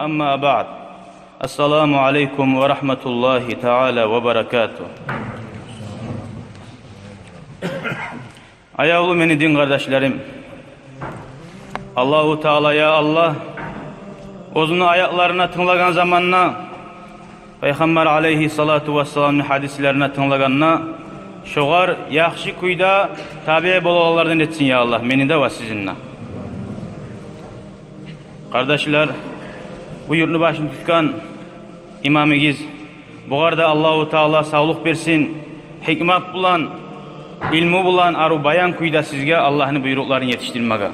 Amma ba'd. Assalamu alaikum ve rahmetullahi teala ve berekatuhu. Ayağlı meni din kardeşlerim. Allahu Teala ya Allah o'zini ayaklarına tınlagan zamanna Peygamber aleyhissalatu vesselam'ın hadislerine tınlaganna şoğar yaxshi kuyda tabi bolalardan etsin ya Allah meni de ve sizinle. Kardeşler, bu yurtni başını tutkan imamigiz bu arada Allahu Teala sağlık versin, hikmet bulan, ilmi bulan aru bayan kuyda sizge Allah'ın buyruklarını yetiştirmege.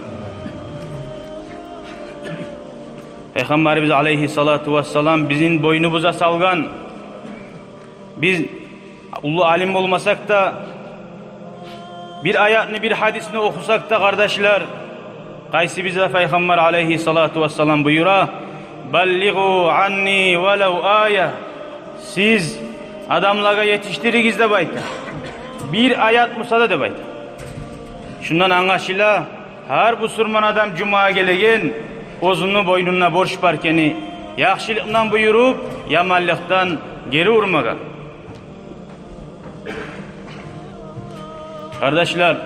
Peygamberimiz aleyhissalatu vesselam bizim boynumuza salgan, biz ulu alim olmasak da bir ayetini bir hadisini okusak da kardeşler, qaysi bize Peygamber aleyhissalatu vesselam buyura, ballighu anni velev aya, siz adamlara yetiştirigiz de bayta, bir ayet musada de bayta. Şundan anlaşıla her bu surman adam cuma gelegen o'zini boynuna borç barkeni yaxshilikdan buyurup yamanlıktan geri urmagan. Kardeşler,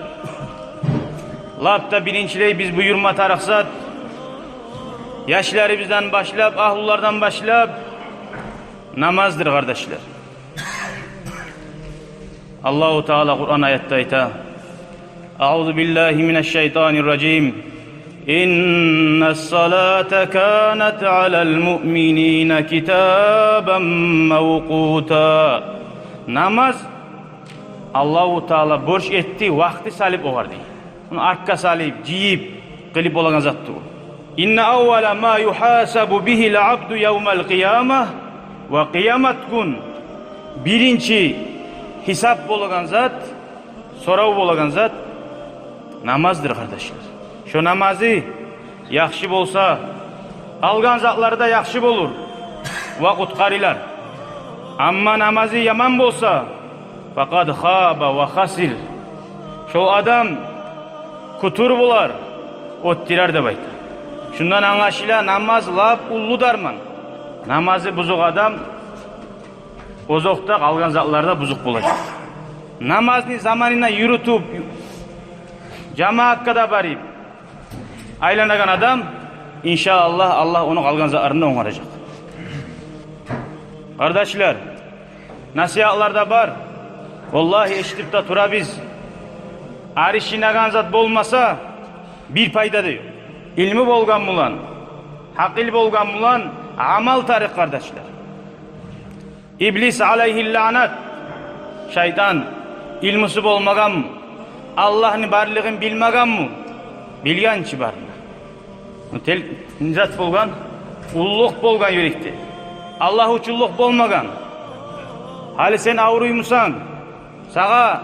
lapta birinçiley biz buyurma taraksat yaşlarımızdan başlap, ahlulardan başlap namazdır kardeşler. Allahu Teala Kur'an ayette ayta: Euzu billahi mineşşeytanirracim. İnnes salate kânet alel mu'minîne kitâben mevkûtâ. Namaz Allahu Teala borç etti, vakti salip oğar deydi. Onu arka salip, ciyip, kılıp olan zattı o. İnne evvela ma yuhasabu bihil abdu yevmel kıyamah ve kıyamet gün. Birinci hesap bolagan zat, sorav bolagan zat namazdır kardeşler. Şu namazı yaxshi bolsa, algan zatları da yaxshi bolur. Vakit qarilar. Amma namazı yaman bolsa, faqad khaba ve khasir. Şu adam kutur bular, ottirar da bayta. Şundan anlaşıla namaz lap ullu darman. Namazı buzuk adam, bozokta kalgan zatlarda buzuk bulacak. Namazını zamanına yürütüp, cemaat kadar barip, aylanagan adam, inşallah Allah onu kalgan zatlarında onaracak. Kardeşler, nasihatlarda var. Vallahi eşitip de tura biz. Arişinagan zat bolmasa bir payda diyor. İlmi bolgan bulan, hakil bolgan bulan amal tarik kardeşler. İblis aleyhillanet, şeytan ilmisi bolmagan mı? Allah'ın barlığını bilmagan mı? Bilgen çi barına. Zat bolgan, ulluk bolgan yürekti. Allah uçulluk bolmagan. Hali sen avruymusan, sağa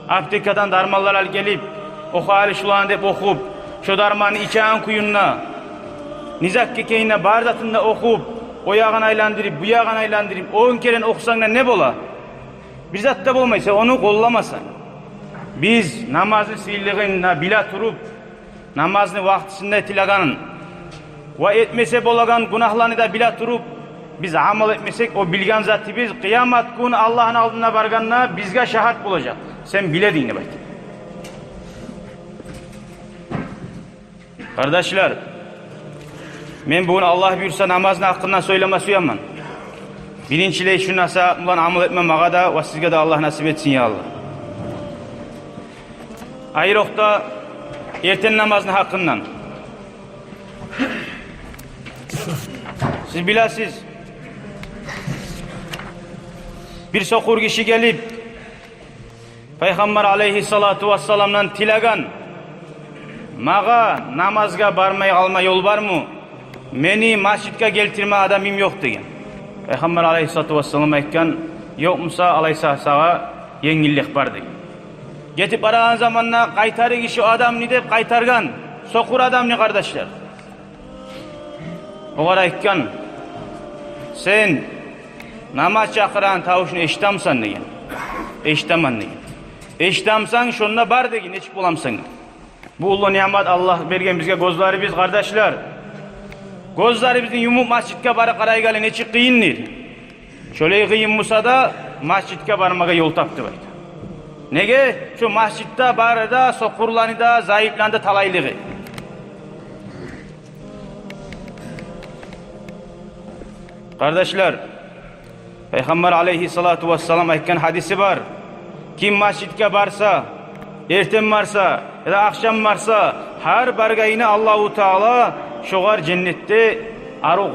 aptekadan darmallar al gelip, oku hali şulan dep okup, şu darmanı içen kuyunna, nizak kekeyine bardatında okup, o yağın aylandırıp, bu yağın aylandırıp, 10 keren okusan da ne bola? Bir zat da bolmaysa onu kollamasan. Biz namazı sihirliğine bila turup, namazını vaktisinde tilaganın, ve etmese bolagan günahlarını da bila turup, biz amal etmesek o bilgen zatı biz kıyamet günü Allah'ın aldığına barganına bizge şahat bulacak. Sen bile dinle bak. Kardeşler, ben bugün Allah buyursa namazın hakkından söylemesi uyanman. Birinçiley şu nasihatımla amal etmem mağa da ve sizge de Allah nasip etsin ya Allah. Ayrıkta erten namazın hakkından. Siz biləsiz, bir sokur kişi gelip Peygamber aleyhissalatu vesselam'dan tilagan, mağa namazga barmay alma yol var mı? Meni masjidga geltirme adamım yok degen. Peygamber aleyhissalatu vesselam aytgan, yok musa alaysa sağa yengillik var degen. Getip aragan zamanna qaytarı kişi adam ne dep qaytargan, sokur adam ne kardeşler? Oğar aytgan, sen namaz çakıran tavuşunu eşitamsan degen. Eşitaman degen. Eşitamsan şonda bar degen, eşip bulamsan. Bu ulu nimet Allah bergen bizge gözleri biz kardeşler. Gözlerimizni yumup masjidke barıp qaraygaly neçe kıyındır. Şöyle kıyın bolsa da masjidke barmaga yol tapdy baydy. Nege? Şu masjidde barıda, sokurlanıda, zayıflandı talaylığı. Kardeşler, Peygamber aleyhissalatu vesselam aytgan hadisi var. Kim masjidke barsa, erten barsa ya da akşam barsa, her bargayını Allahu Teala şoğar cennette arı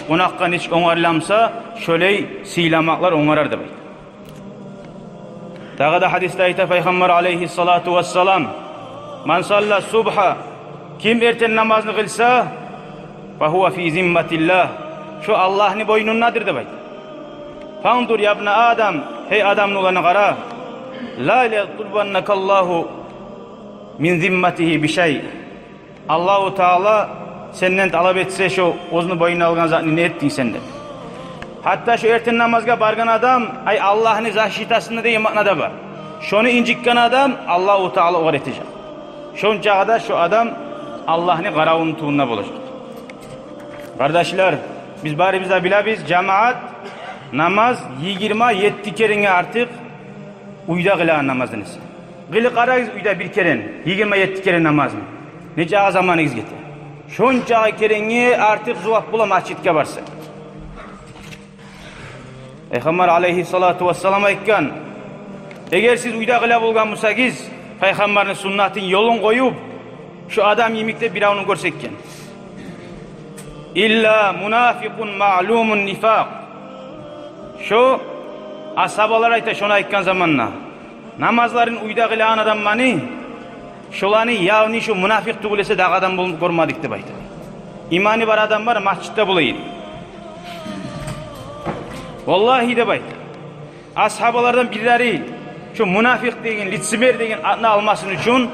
konakka neçik oňarlamsa, şöyle sıylamaklar oňarar da baydy. Dağı da hadiste ayta Peygamber aleyhissalatu vesselam, "Man salla subha", kim erten namazını kılsa, "Fahuwa fi zimmatillah", şu Allah'ın boynundadır da baydy. "Fandur ya ibn Adam", hey adamın olanı qara, "La yatlubannakallahu min zimmatihi bi şey", Allahu Teala senden talep etse şu ozunu boynuna algan zatını ne ettin senden? Hatta şu erten namazga bargan adam, ay Allah'ın zaşitasını deyin maknada var. Şonu incikkan adam, Allahu Teala oğar etecek. Şon çağda şu adam Allah'ın qaravun tuğunna bolacak. Kardeşler, biz bari bize bilabiz, cemaat namaz 27 kerine artık uyda kılan namazınız. Kılı qarayız uyda bir keren, 27 kere namazını. Nece zamanınız getir. Şonca kereni artık zuvap bula masjidke barsa. Peygamber aleyhissalatu vesselam aytgan, eğer siz uyda kıla bolgan bolsaňyz, Peygamberin sünnatın yolun koyup, şu adam yemekte biravunu görsekken. İlla munafikun ma'lumun nifaq. Şu ashabalar ayta şonu aytgan zamanna. Namazların uyda kılan adam mani, şolany yavni şu münafik tugulese da adam bolup görmedik dep aytdy. İmani var adam var masjidde bulaydı. Vallahi dep aytdy. Ashabalardan birileri şu münafik degen, litsimer degen adını almasın üçün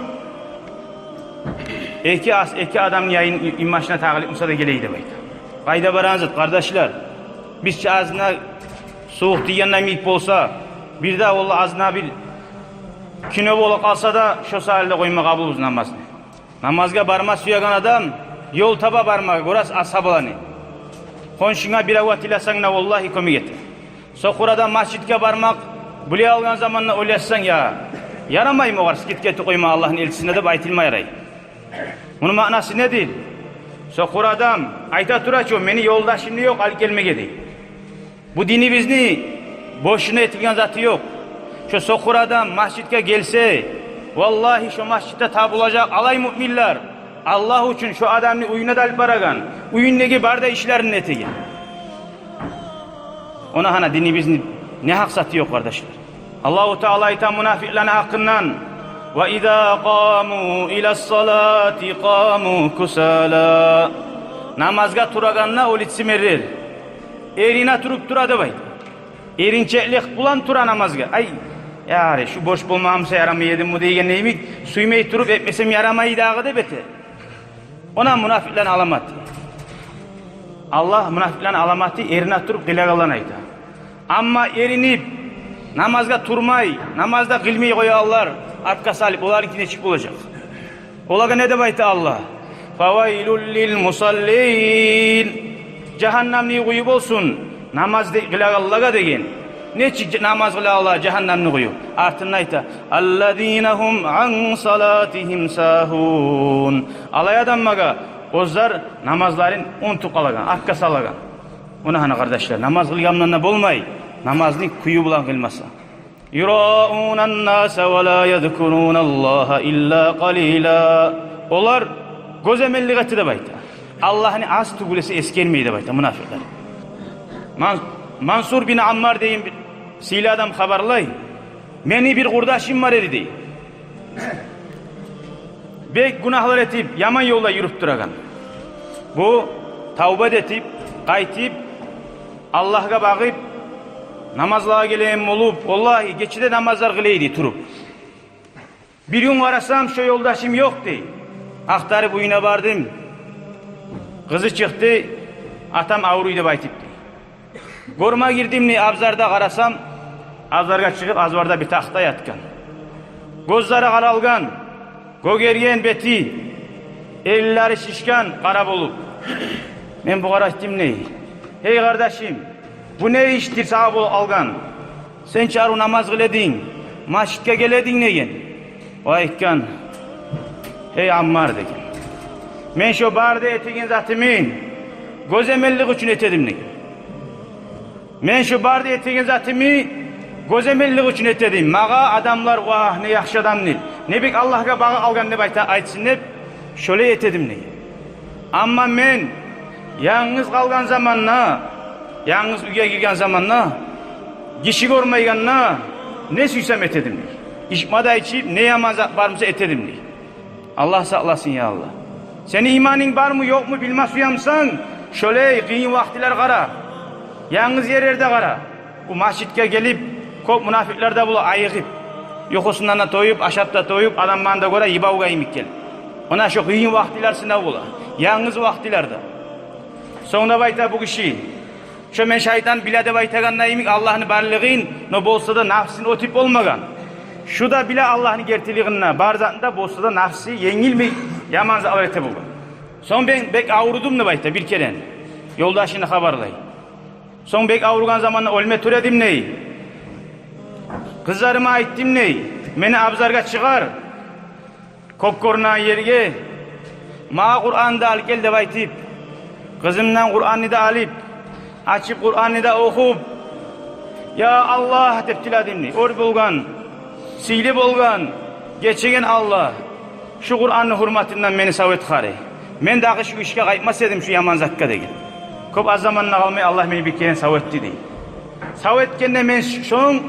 iki adam yayın imajına taqlip musa da geleydi dep aytdy. Qayda baranız kardeşler? Biz ağzına soğuk diýenden miyip bolsa, bir de Allah ağzına bir kino bolup kalsa da şu sahilde koyma kabuluz namazını. Namazga barma suyagan adam yol taba barmaga göras ashabalarını. Konşuna bir avat ilasaň na vallahi kömek etti. Sokurada masjidke barmak bile algan zamanla oylasaň ya yaramay mı oğar gitgeti koyma Allah'ın elçisine de baytilma yaray. Bunun manası nedir? Sokur adam ayta turaço meni yoldaşını yok al gelmege dey. Bu dini bizni boşuna etilgen zatı yok. Şu sokur adam masjidke gelse, vallahi şu masjidde tabulacak alay müminler. Allah için şu adamını uyuna da baragan, uyundaki barda işlerin etegi. Ona hana dini bizni ne hak satı yok kardeşler. Allahu Teala ayta münafiklerin hakkından, ve izâ qâmû ila's-salâti qâmû kusâlâ. Namazga turaganla olitsimerir. Erine turup turadı baydı. Erinçeklik bulan tura namazga. Ay yari şu boş bulmamsa yaramaydım mı degen neymi suymay turup etmesem yaramaydı ağı de bete. Ona münafiklerin alamatı. Allah münafiklerin alamatı erine turup kılagalan ayda. Ama erinip namazga turmay, namazda kılmayı koyarlar, arka salip olar ki neçik olacak. Olaga ne de baytı Allah? Favailul lil musallin. Cehennemliği koyup olsun. Namaz kılagallaga degen. Neçik namaz kılagallaga cehennemliği koyup. Artın ayta. Allazinahum an salatihim sahun. Alay adammaga ozlar namazların untup kalagan, arka salagan. Ona hana kardeşler namaz kılgamlarına bolmay. Namazını kuyu bulan kılmasa. Yura'unan nasa ve la yedkurunallaha illa qalila. Olar gözemellik etti de bayta. Allah'ın az tugulesi eskelmeyi de bayta münafıklar. Mansur bin Ammar deyin bir sili adam haberlay. Meni bir kurdaşım var dedi. Bek günahlar etip yaman yolda yürüp duragan. Bu tavbat etip, kaytip, Allah'a bakıp namazlığa geleyim olup, vallahi geçide namazlar kıleydi turup. Bir gün arasam şu yoldaşım yok dey. Aktarıp uyuna bardım. Kızı çıktı, atam avruydu baytip dey. Gorma girdim ne abzarda karasam, abzarga çıkıp azvarda bir taxta yatkan. Gözleri karalgan, gögergen beti, elleri şişkan, kara bolup. Men bu qarashdim ne? Hey kardeşim, bu ne iştir sağ bol algan? Sen çarı namaz kıledin, masjidke geledin negen? O aytkan, hey Ammar degen. Men şu barda etegen zatımın gözemellik üçün etedim negen. Men şu barda etegen zatımı gözemellik üçün etedim. Mağa adamlar vah ne yaxşı adam nil. Ne bek Allah'a bağı algan deb aytsın deb şöyle etedim negen. Amma men yalnız kalgan zamanla, yalnız uyga girgen zamanla, kişi görmeyganla ne süysem etedim negen. İşmada içip ne yaman varmısa etedim negen. Allah saklasın ya Allah. Senin imanın var mı yok mu bilmez uyamsan, şöyle kıyın vaktiler kara. Yalnız yerlerde kara. Bu masjidke gelip, kop münafikler de bulu ayıkıp, yokusundan da toyup, aşapta toyup, adamman da göre yibavuga imik gel. Ona şu kıyın vaktiler sınav bulu. Yalnız vaktilerde. Sonra bayta bu kişi. Şu men şeytan bilade baytaganna imik Allah'ın barlığın, no bolsa da nafsini o tip olmagan. Şu da bile Allah'ın gertiliğine barzatında bolsa da nafsi yengilmi yaman zavrete bulgun. Son ben bek avurdum ne bayta bir kere. Yoldaşını haberlay. Son bek avurgan zamanla ölme türedim ney? Kızlarıma aittim ney? Meni abzarga çıkar. Kokkorna yerge. Ma Kur'an'da al gel de baytip. Kızımdan Kur'an'ı da alıp. Açıp Kur'an'ı da okup. Ya Allah teptiladim ney? Or bulgan. Sili bolgan, geçegen Allah, şu Kur'an'ın hurmatından beni savet xari. Men dağı şu işe kayıtmaz edim şu yaman zakka degin. Köp az zamanına kalmay Allah beni bir kere savetti dey. Savetkende men şun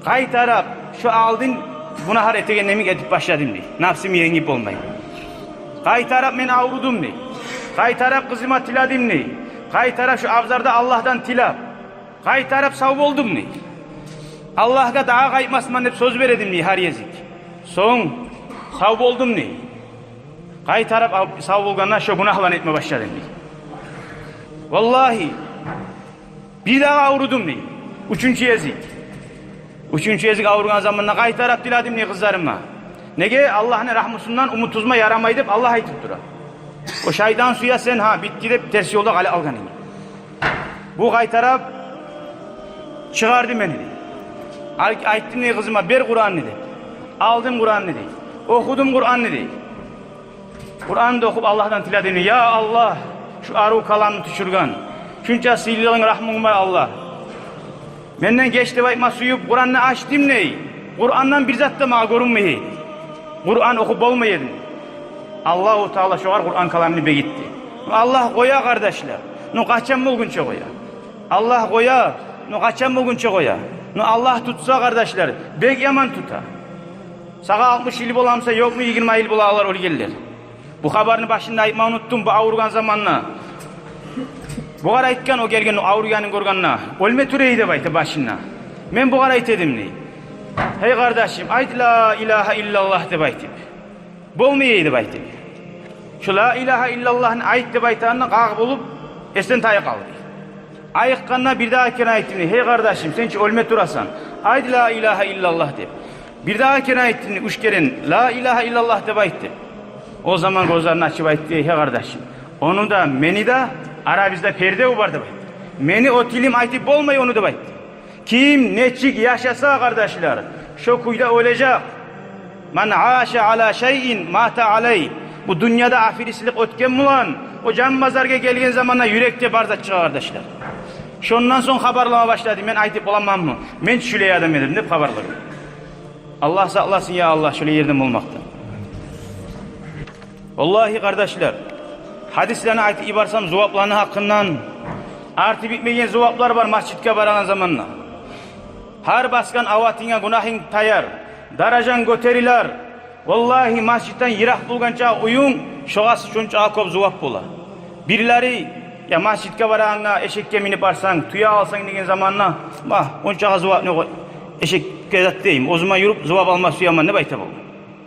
kaytarap, şu aldın buna har etegen nemik edip başladım dey. Nafsim yengip olmay. Kaytarap men avrudum dey. Kaytarap kızıma tiladim dey. Kaytarap şu avzarda Allah'tan tilap. Kaytarap sav oldum dey. Allah'a daha kayıtmasman hep söz veredim ni har yezik. Son sav oldum ni. Kay taraf sav olganlar şu günahlan etme başladım ni. Vallahi bir daha avurdum ni. Üçüncü yezik. Üçüncü yezik avurgan zamanla kay taraf diladim ni kızlarıma. Nege Allah'ın rahmusundan umutuzma yaramayı deyip Allah aytıp dura. O şeytan suya sen ha bitti de ters yolda kale algan ni. Bu kay taraf çıkardı beni. Ayttim ne kızıma ber Kur'an dedi. Aldım Kur'an dedi. Okudum Kur'an dedi. Kur'an'da okup Allah'tan tiladim. Ya Allah şu arı kalanını düşürgen. Şunca sihirliğin rahmın var Allah. Menden geçti bayma suyup Kur'an'ı açtım ney? Kur'an'dan bir zat da bana görünmeyi. Kur'an okup olmayın. Allah-u Teala şu var Kur'an kalanını be gitti. Allah koya kardeşler. No kaçan bulgun çoğuya. Allah koya. No kaçan bulgun çoğuya. No Allah tutsa kardeşler, bek yaman tuta. Sağa 60 yıl bolamsa yok mu 20 yıl bolalar ol gelirler. Bu haberini başında aytma unuttum bu avurgan zamanla. Bu kadar aytkan o gelgen o avurganın görganına. Ölme türeydi bayta başına. Men bu kadar aytedim ney? Hey kardeşim ayt la ilahe illallah de baytip. Bolmayaydı baytip. Şu la ilahe illallah'ın ayt de baytanına kağıp olup esten tayı kaldı. Ayıkkanına bir daha kere ayettim. Hey kardeşim sen hiç ölme durasan. Haydi la ilahe illallah de. Bir daha kere ayettim. Üç kere la ilahe illallah de baytti. O zaman gözlerini açıp ayetti. Hey kardeşim. Onu da meni de Arabizde perde ubardı baytti. Meni o tilim ayetip olmayı onu da baytti. Kim neçik yaşasa kardeşler. Şu kuyda olacak. Man aşa ala şeyin mata aley. Bu dünyada afirislik ötken mulan. O can mazarga gelgen zamanla yürekte barzat çıkar kardeşler. Şundan son haberlama başladı. Ben aytıp olamam mı? Ben şöyle adam ederim deyip haberladım. Allah saklasın ya Allah şöyle yerden olmaktan. Vallahi kardeşler, hadislerine aytıp ibarsam zuvaplarının hakkından artı bitmeyen zuvaplar var masjidke baranan zamanla. Har baskan avatinga günahın tayar, darajan göteriler. Vallahi masjidden yirak bulganca uyun, şoğası şunca kop zuvap bola. Birileri ya masjidke varağına eşekke minip arsan, tuya alsan degen zamanla, bah, onçağa zuvap ne koy, eşekke zat deyim, o zaman yürüp zuvap alma suyaman ne bayta bu?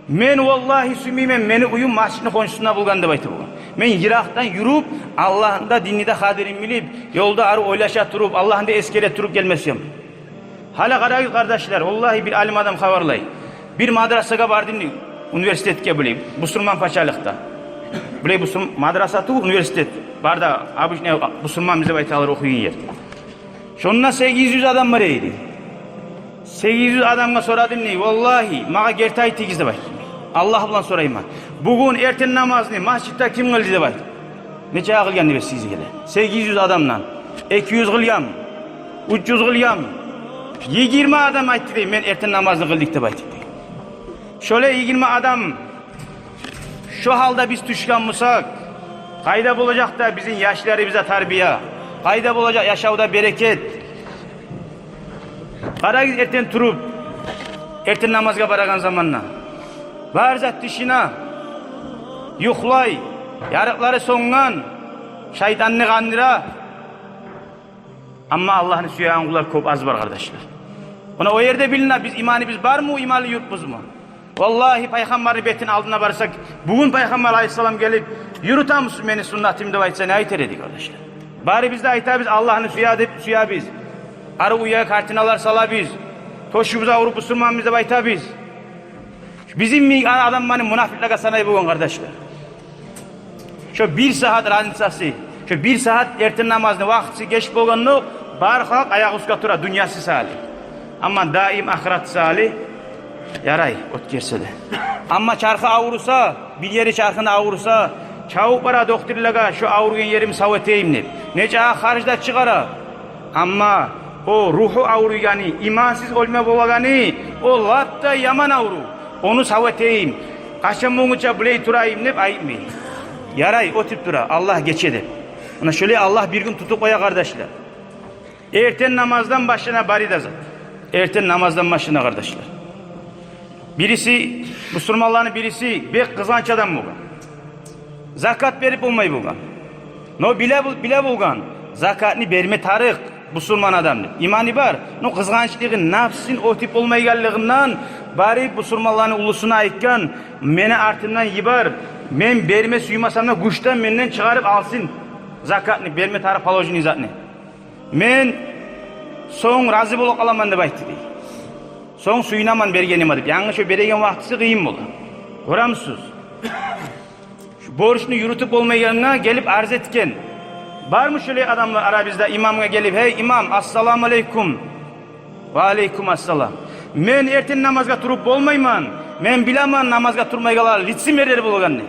Men vallahi sümeymen, meni uyum masjidin konşusuna bulgan da bayta bu. Men yiraktan yürüp, Allah'ın da dinni de hadirin bilip, yolda arı oylaşa turup, Allah'ın da eskere turup gelmesiyem. Hala karayız kardeşler, vallahi bir alim adam havarlay. Bir madrasaga vardım, üniversitetke bileyim, Busurman Paşalık'ta. Bile bu madrasatı üniversitet. Barda abi ne Müslüman bize baytalar okuyun yer. Şonuna 800 adam var eydi. 800 adamga soradım ne? Vallahi mağa gertay tegizde var. Allah bilan sorayım ben. Bugün erten namazını masjidda kim kıldı var? Neçe kılgan ne siz gele? 800 adamdan 200 kılgan, 300 kılgan, 20 adam aytdı deyim men erten namazını kıldık dep aytdı. Şöyle 20 adam şu halda biz düşkan musak, kayda bulacak da bizim yaşları bize tarbiya, kayda bulacak yaşavda bereket. Karagiz erten turup, erten namazga baragan zamanna. Varzat dişine, yuhlay, yarıkları songan, şeytanını kandıra. Ama Allah'ın süyayan kullar çok az var kardeşler. Ona o yerde bilin biz imanı biz var mı, imanlı yurtbuz mu? Vallahi Peygamber betin aldığına varsak, bugün Peygamber Aleyhisselam gelip yürüta mısın beni sünnetimde vaytsa ne ayter edik kardeşler. Bari biz de ayta biz Allah'ın süya biz. Arı uyuya kartinalar sala biz. Toşumuza vurup usurman bize vayta biz. Bizim mi adam bana münafıklığa sanayı bugün kardeşler. Şu bir saat ranitsası, şu bir saat erten namazını vakti geç bolganlık, bar halk ayak uska tura, dünyası salih. Ama daim ahiret salih, yaray, ot gerse de. Ama çarkı avursa, bir yeri çarkını avursa, çavuk bara doktorlaga şu avurgen yerim saveteyim ne? Nece haricde çıkara. Ama o ruhu avuru yani, imansız olma bolagani, o latta yaman avuru. Onu saveteyim. Kaçan muğuça biley turayım ne? Ayıp yaray, o tip tura. Allah geçedi. Ona şöyle Allah bir gün tutup koya kardeşler. Erten namazdan başına bari da zat. Erten namazdan başına kardeşler. Birisi, Müslümanların birisi bir kızanç adam bulgan. Zakat verip olmayı bulgan. No bile bulgan. Zakatını verme tarık. Müslüman adamdır. İmanı var. No kızgançlığı nafsin o tip olmayı geldiğinden bari Müslümanların ulusuna ayıkken meni artımdan yibar. Men verme suymasam da kuştan menden çıkarıp alsın. Zakatını verme tarık palojun izatını. Men son razı bulup alaman da baytı değil. Son suyunaman bergenim adıp. Yanlış o beregen vaktisi kıyım bolu. Koramsız. Şu borçunu yürütüp olmayanına gelip arz etken. Var mı şöyle adamlar Arabizde imamına gelip hey imam assalamu aleykum. Ve aleykum assalam. Men erten namazga turup olmayman. Men bilaman namazga turmay galar. Litsim verir bulgan ne?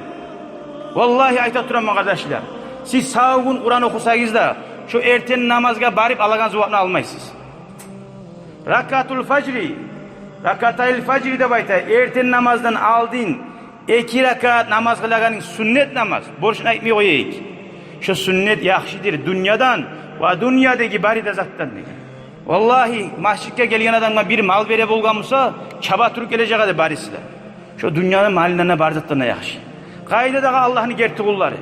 Vallahi ayta turamam kardeşler. Siz sağ gün Kur'an okusayız da şu erten namazga barip alagan zuvatını almaysınız. Rakatul facri. Rakatayil facri de bayta. Erten namazdan aldın. 2 rakat namaz kılaganin sünnet namaz. Borçuna aytmay koyayık. Şu sünnet yaxşidir dünyadan ve dünyadaki bari de zattan ne? Vallahi masjidke gelgen adamga bir mal vere bolganmasa çaba turup gelecek adı barisi de. Şu dünyanın malinlerine barzatlarına yaxşı. Kaydadağı Allah'ın gerti kulları.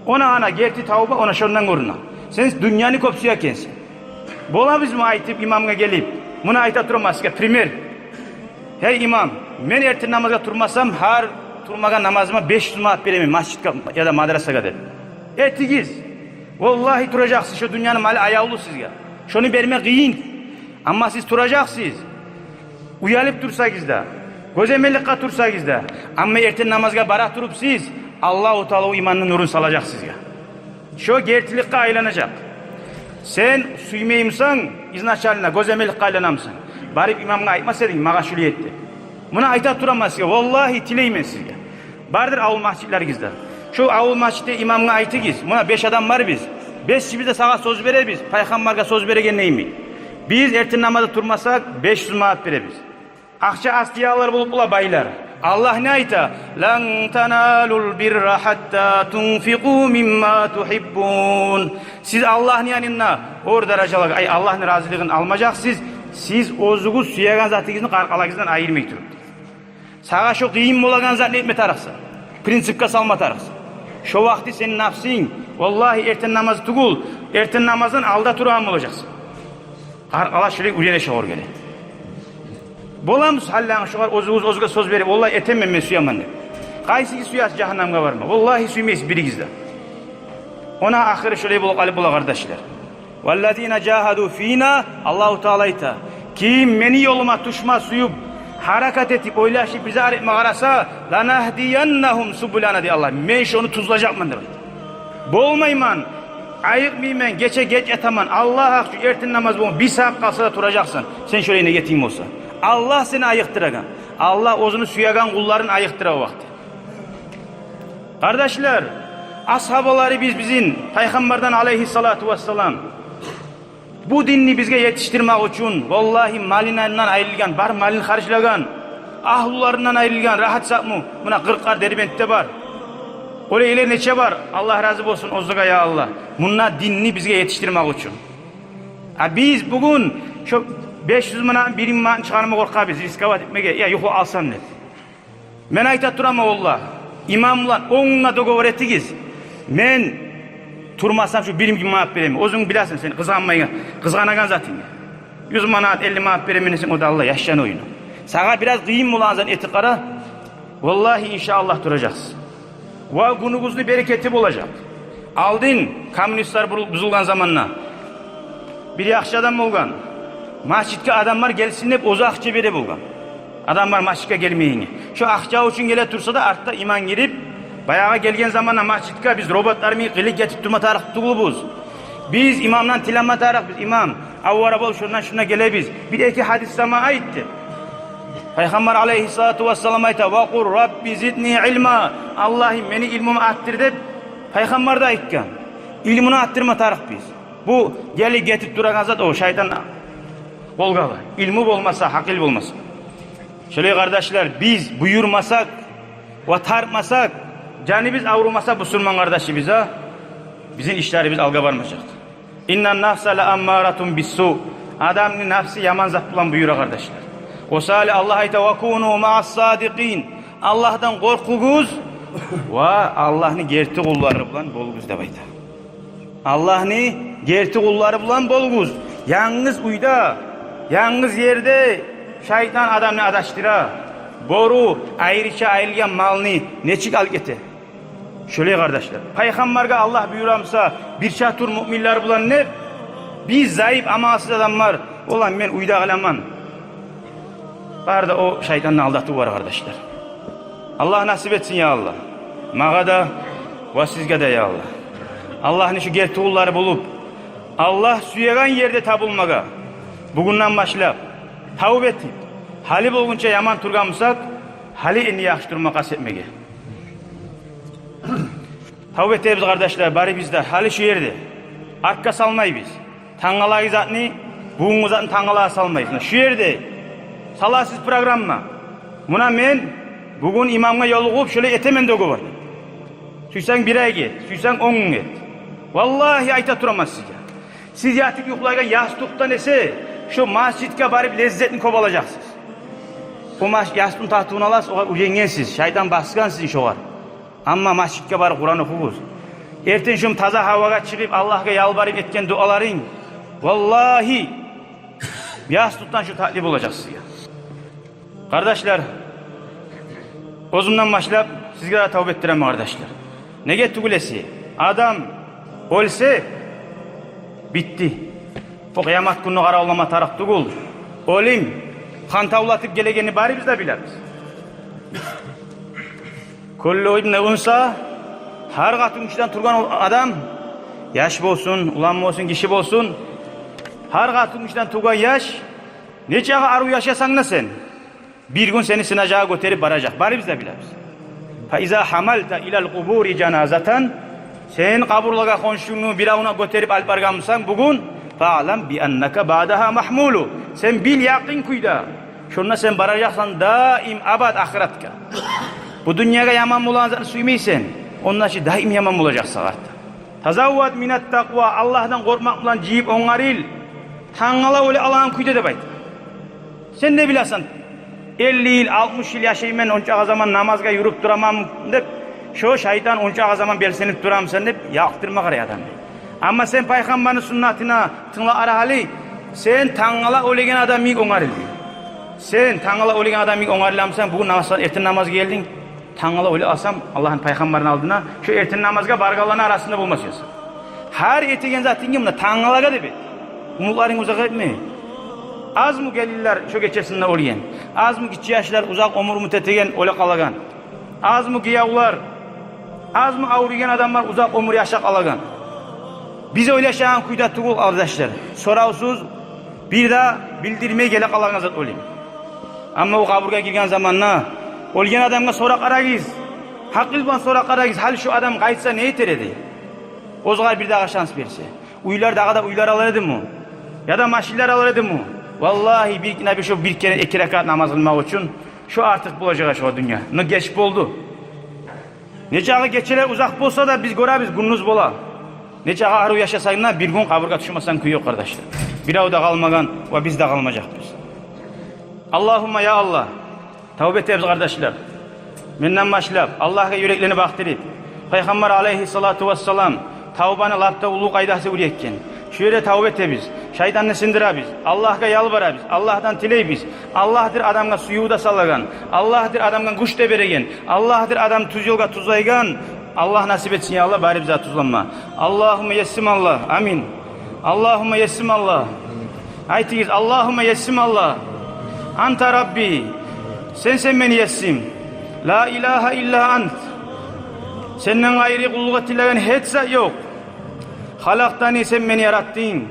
Ona ana gerti tavba ona şondan görüna. Sen dünyanı kopsuya kensin. Bola biz mi aytıp imamga gelip buna ayta turamazsa primer. Hey imam men erten namazga turmasam har turmagan namazıma 500 manat veremem masjidga ya da madrasaga dedim. Etigiz. Vallahi duracaksınız şu dünyanın mali ayağlı sizge. Şunu verme kıyın. Ama siz duracaksınız. Uyalıp dursanız da. Gözemellikle dursanız da. Ama erten namazga barak durup siz Allah-u Teala o imanın nurunu salacak sizge. Şu gertilikle aylanacak. Sen suymeyimsan iznaçalına gözemellikle aylanamsın. Barip imamına aytmasaydın mağa şöyle etti. Buna ayta duramaz ya. Vallahi tileymen sizge. Bardır avul mahçillergizde. Şu avul masjidde imamına aytıgiz. Buna 5 adam var biz. 5 kişi de sağa söz verer biz. Peygamberge söz veregen neymi? Biz erten namazda turmasak 500 manat vereriz. Akça astiyalar bulup bula baylar. Allah ne ayta? Lan tanalul birra hatta tunfiqu mimma tuhibbun. Siz Allah'ın yanına or dereceler ay Allah'ın razılığını almayacaksınız. Siz ozugu suyagan zatınızın qarqalagınızdan ayırmayı turuptu. Sağa şu kıyım bolagan zat ne etme tarıqsa. Prinsipka salma tarıqsa. Şu vakti senin nafsin, vallahi erten namazı tugul, erten namazdan alda turağın olacaksın. Qarqala şöyle uyene şoğur gele. Bolamız hallan şoğur ozuga söz verip, vallahi etemem men suyaman de. Qaysi ki suyası cahannamga varma, vallahi suymayız birigizde. Ona ahire şöyle bulup alıp bula kardeşler. Vallazina cahadu fina, Allahu Teala ayta. Kim meni yoluma tuşma suyup, harakat etip oylaşıp bize aritme qarasa lanahdiyannahum subulana diye Allah. Men şonu tuzlayacakman der. Bolmayman, ayıkmayman, geçe geç yataman. Allah hakkı ertin namaz bolun. Bir saat kalsa da duracaksın. Sen şöyle ne geteyim olsa. Allah seni ayıktıragan. Allah ozunu suyagan kulların ayıktıra o vakti. Kardeşler, ashabaları bizim Peygamberden aleyhissalatu vesselam bu dinni bizge yetiştirmek için vallahi malinından ayrılgan, bar malin harclagan, ahlularından ayrılgan, rahat sapmı, buna 40'ar Derbent'te var. Oraya neçe var? Allah razı olsun ozuga ya Allah. Bunlar dinni bizge yetiştirmek için. Biz bugün şu 500 mana birim man çıkarma korkabız, riskavat etmege, ya yuhu alsan ne? Men ayta turama Allah, imamlar onunla dogovor ettigiz. Men turmasam şu birim gibi manat vereyim. Ozun bilasin seni kızganagan zaten. 100 manat 50 manat veremenisin o da Allah yaşayan oyunu. Sana biraz kıyım olansan eti kara. Vallahi inşallah duracaksın. Ve gününüzün bereketi olacak. Aldın komünistler buzulgan zamanla. Bir yaxşı adam olgan. Masjidke adamlar gelsin hep ozu akça bere bulgan. Adamlar masjidke gelmeyini. Şu akça için gele tursa da artta iman girip bayağı gelgen zamanla masjidke biz robotlarımı kılık getip durma tarık tuğulubuz. Biz imamdan tilanma tarık biz imam. Avvara bol şuna gele biz. Bir iki hadis sama aitti. Peygamber aleyhissalatu vesselam ayta ve kur Rabbi zidni ilma. Allah'ım beni ilmimi arttır deyip Peygamber de aytkan. İlmini arttırma tarık biz. Bu geli getip duragan zat o şeytan bolgalı. İlmi olmasa, hakil olmasa. Şöyle kardeşler biz buyurmasak ve tartmasak canı biz avrumasa bu Süleyman kardeşi bize bizim işlerimiz alga varmayacak. İnnan nafsa la ammaratun bissu. Adamın nafsi yaman zat bulan buyura kardeşler. O sali Allah ayta ve kunu ma'as sadiqin. Allah'tan korkuguz ve Allah'ın gerti kulları bulan bolguz da bayta. Allah'ını gerti kulları bulan bolguz. Yalnız uyda, yalnız yerde şeytan adamını adaştıra. Boru, ayrıca ayrılgan malını neçik al gete. Şöyle kardeşler, Peygamber'e Allah buyuramsa bir çatur müminler bulan ne? Biz zayıf amalsız adamlar. Ulan ben uyda kalaman. Var da o şeytanın aldattığı var kardeşler. Allah nasip etsin ya Allah. Mağa da ve sizge de ya Allah. Allah'ın şu gerti kulları bulup Allah suyagan yerde tabulmaga bugünden başlayıp tavbe etip hali bulgunca yaman turgamısak hali en yaxşı durma kastetmege. Tavbe ettiğimiz kardeşler bari bizde hali şu yerde. Arka salmayı biz. Tangalayı zatını buğunu zatını tangalaya salmayız. Şu yerde salasız programma. Buna men bugün imamga yoluğup şöyle etemen dogu var. Süysen bir ay git, süysen 10 gün git. Vallahi ayta turamaz sizce. Siz yatıp yuhlaygan yastıktan ese şu masjidke barıp lezzetini kovalacaksınız. O yastığın tahtını alas, o uyengensiz, şeytan baskan sizin şu var. Ama masjidke barıp Kur'an okuyuz. Erten şu taza havaga çıkıp Allah'a yalvarıp etken duaların vallahi yastıktan şu taklif olacaksınız ya. Kardeşler, ozundan başlayıp sizlere de tavbe ettirem kardeşler. Ne getti gülesi? Adam ölse bitti. O kıyamet günü qaralama taraf tugul. Olim kan tavlatıp gelegeni bari biz de biliriz. Kullu ibne unsa her katın kişiden turgan adam yaş bolsun, ulan bolsun, kişi bolsun her katın kişiden turgan yaş neçe arı yaşasan da sen bir gün seni sınacağa götürüp baracak. Bari biz de biliriz. Fa iza hamalta ilal kuburi cenazatan sen kaburlaga konşunu bir avına götürüp alıp bargamsan bugün fa'lam bi annaka ba'daha mahmulu. Sen bil yakin kuyda. Şunla sen baracaksan daim abad ahiretka. Bu dünyaya yaman bulan zatı suymeysen ondan şey daim yaman bulacak saat. Tazavvat minat takva Allah'tan korkmak bulan ciyip onaril. Tangala öyle Allah'ın kuyda da bayt. Sen ne bilasan 50 yıl 60 yıl yaşayayım ben onca zaman namazga yürüp duramam deyip şu şeytan onca zaman belsenip duramsan deyip yaktırma karaya adam. Ama sen Peygamberin sünnetine tınla arahali sen tangala ölegen adamı onaril. Sen tangala ölegen adamı onarilamsan bugün namazdan erten namaz geldin. Tangala öyle alsam Allah'ın Peygamberin aldığına şu erten namazga bargalarının arasında bulmasıyorsun. Her etigen zaten kimle tangalaga deyip umutların uzak etme. Az mı gelirler şu geçesinde oluyen? azmı kiçik yaşlar uzak ömür mütetegen öle kalagan. Azmı giyavlar, azmı avrigen adamlar uzak ömür yaşa kalagan. Biz öyle yaşayan kuyda tugul arkadaşlar. Sorausuz bir daha bildirmeye gele kalagan zat olayım. Ama o kaburga girgen zamanla olgen adamga sora karagiz. Hakilban sora karagiz. Hal şu adam kayıtsa ne yeteredi? Ozgar bir daha şans verse. Uylar dağa da uylar alırdı mı? Ya da maşiller alırdı mı? Vallahi bir kere 2 rekat namaz kılmak için şu artık bulacak şu dünya. Ne geç oldu. Nece geçeler uzak bolsa da biz görəbiz gününüz bola. Nece arı yaşasayınlar bir gün kaburga düşmasan kuyu yok kardeşler. Bir o da kalmagan ve biz de kalmayacak biz. Allahümme ya Allah. Tavbe ettiğimiz kardeşler. Menden başlayıp Allah'a yüreklerini baktırıp Peygamber aleyhissalatu vesselam tavbanı lapta ulu kaydası uğrayakken şöyle tavbe ettiğimiz şeytanını sindirabiz. Allah'a yalvarabiz. Allah'tan tileyibiz. Allah'tır adamga suyu da salagan. Allah'tır adamga kuş da beregen. Allah'tır adam tuz yolga tuzlaygan. Allah nasip etsin ya Allah bari bize tuzlanma. Allahümme yessim Allah. Amin. Allahümme yessim Allah. Aytınız Allahümme yessim Allah. Anta Rabbi. Sen beni yessim. La ilahe illa ant. Senden gayri kulluk dileyen hiç yok. Halaktani sen beni yarattın.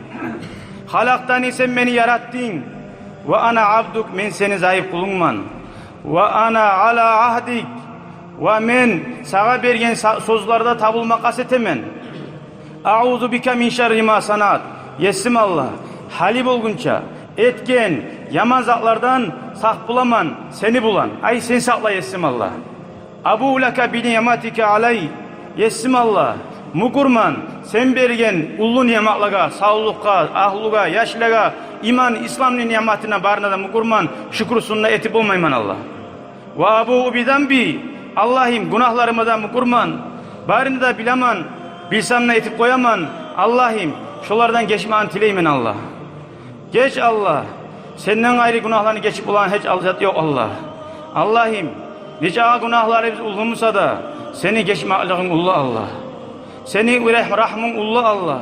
Halaktani sen beni yarattın. Ve ana abduk men seni zayıf kulunman. Ve ana ala ahdik. Ve men sağa bergen sözlerde tabulma kasetemen. A'udhu bika min şerri ma sanat. Yessim Allah. Halib olgunça etken yaman zatlardan sak bulaman seni bulan. Ay sen sakla yessim Allah. Abu laka bi ni'matike alay. Yessim Allah. Mukurman sen bergen ullu nimetlaga, sağlıkka, ahluga, yaşlaga, iman, İslam'ın nimetine barına da mukurman şükürsunna etip olmayman Allah. Ve abu bidambi Allah'ım günahlarımdan mukurman barını da bilaman, bilsamna etip koyaman Allah'ım şulardan geçmeyen tileymen Allah. Geç Allah. Senden ayrı günahlarını geçip olan hiç alzat yok Allah. Allah'ım nice günahlarımız ulumusa da seni geçme Allah'ın ullu Allah. Seni rahmun ullu Allah.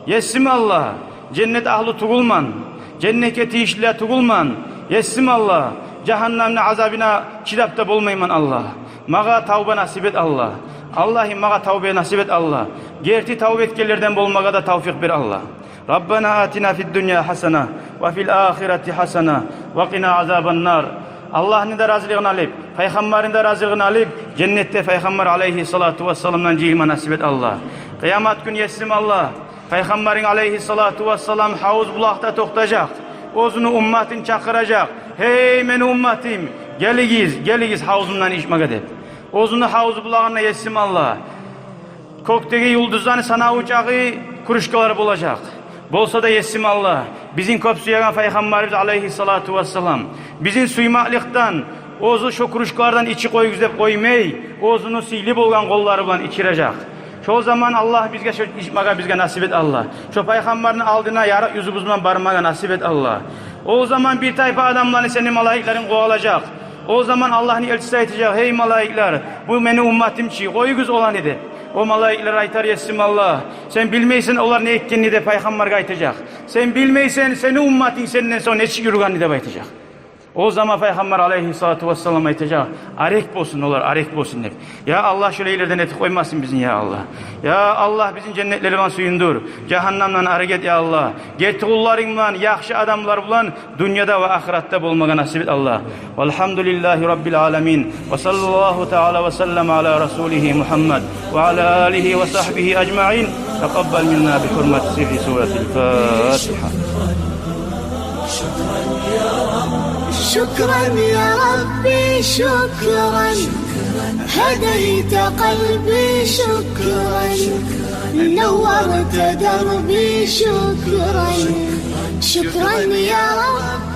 Yessim Allah. Cennet ahlu tugulman. Cennete işle tugulman. Yessim Allah. Cehennem'in azabına çidapta bulmayman Allah. Mağa tavba nasip et Allah. Allah'ım mağa tavbe nasip et Allah. Gerti tavbe etkenlerden bulmağa da tavfik bir Allah. Rabbena atina fid dünya hasana ve fil ahireti hasana ve qina azaban nar. Allah'ın da razılığını alıp, Peygamber'in de razılığını alıp, cennette Peygamber aleyhissalatu vesselam'dan cihime nasip et Allah. Kıyamet günü yessim Allah, Peygamber'in aleyhissalatu vesselam havuz bulakta toktacak. Ozunu ummatin çakıracak. Hey men ummatim, geligiz havuzundan içmek edip. Ozunu havuz bulağına yessim Allah. Kokteki yıldızlarını sana uçağı kuruşkaları bulacak. Bolsa da yessim Allah. Bizim köpsüyen Peygamberimiz aleyhissalatu vesselam. Bizim suymaklıktan, ozu şu kuruşkalardan içi koy güzep koymay, ozunu silip olgan kolları bilen içirecek. Şu zaman Allah bizge şu içmeye bizge nasip et Allah. Şu Peygamberin aldığına yarak yüzümüzden barmağa nasip et Allah. O zaman bir tayfa adamlarını senin malaiklerin kovalacak. O zaman Allah'ın elçisi aytacak. Hey malaikler, bu beni ummatim çi, koyuguz olan idi. O malaikler aytar yessim Allah. Sen bilmeysen onlar ne ekkenini de Peygamber'e aytacak. Sen bilmeysen seni ummatin senden sonra ne yürüganını de aytacak. O zaman Peygamber aleyhissalatu vesselam aytacak. Arek bolsun olar, arek bolsun dep. Ya Allah şöyle ilerden eti koymasın bizim ya Allah. Ya Allah bizim cennetlerden suyundur. Cehennemden hareket ya Allah. Getullarınla yaxşı adamlar bulan dünyada ve ahirette bulmağa nasip et Allah. Velhamdülillahi Rabbil alemin. Ve sallallahu teala ve sellem ala Resulihi Muhammed ve ala alihi ve sahbihi ecma'in. Tekabbel minna bi hurmeti sirri suretil Fatiha. شكرا يا ربي شكرا هديت قلبي شكرا نورت دربي شكرا شكرا يا رب